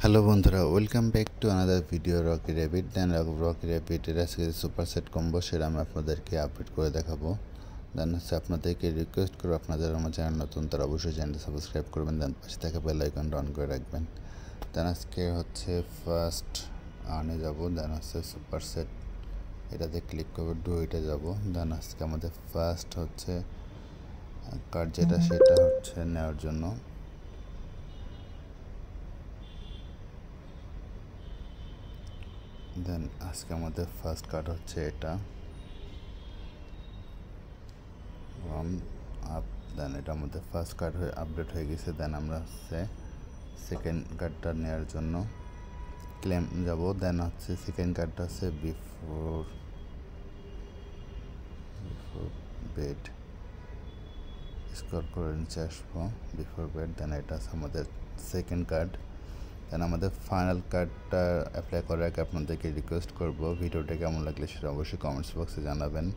Hello বন্ধুরা, welcome back to another video Rocky Rabbit. Then Rocky র্যাবিটের আজকে super set combo সেটা আমি আপনাদেরকে আপডেট করে দেখাবো। দেন আপনাদেরকে রিকোয়েস্ট করবো, আপনাদের আমার চ্যানেল নতুন তারা অবশ্যই চ্যানেলটা সাবস্ক্রাইব করবেন, দেন পাশে থাকা বেল আইকনটা অন করে রাখবেন। দেন আজকে ফার্স্ট আনে যাব, দেন সুপার সেট এটাতে ক্লিক করবো, এটা যাব। দেন আজকে আমাদের ফার্স্ট কার্ড যেটা সেটা নেওয়ার জন্য। দেন আজকে আমাদের ফার্স্ট কার্ড এটা আপ। দেন এটা আমাদের ফার্স্ট কার্ড হয়ে আপডেট হয়ে গেছে। দেন আমরা সেকেন্ড কার্ডটা নেওয়ার জন্য ক্লেম যাব। দেন সেকেন্ড কার্ডটা বিফোর বেড, স্ক্রল করে নিচে আসবো, বিফোর বেড। দেন এটা আমাদের সেকেন্ড কার্ড। দেন আমাদের ফাইনাল কার্ডটা অ্যাপ্লাই করার আগে আপনাদেরকে রিকোয়েস্ট করব, ভিডিওটা কেমন লাগলে সেটা অবশ্যই কমেন্টস বক্সে জানাবেন।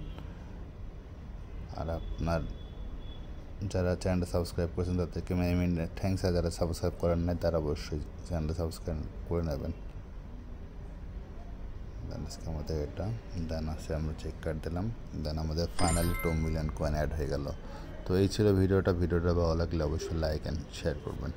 আর আপনার যারা চ্যানেলটা সাবস্ক্রাইব করেছেন তাদেরকে থ্যাংকস। আর যারা সাবস্ক্রাইব করেন নাই তারা অবশ্যই চ্যানেলটা সাবস্ক্রাইব করে নেবেন। দেন আজকে আমাদের এটা দেন আমরা চেক কার্ড দিলাম। দেন আমাদের ফাইনালি 2 মিলিয়ন কয়েন অ্যাড হয়ে গেল। তো এই ছিল ভিডিওটা ভালো লাগলে অবশ্যই লাইক অ্যান্ড শেয়ার করবেন।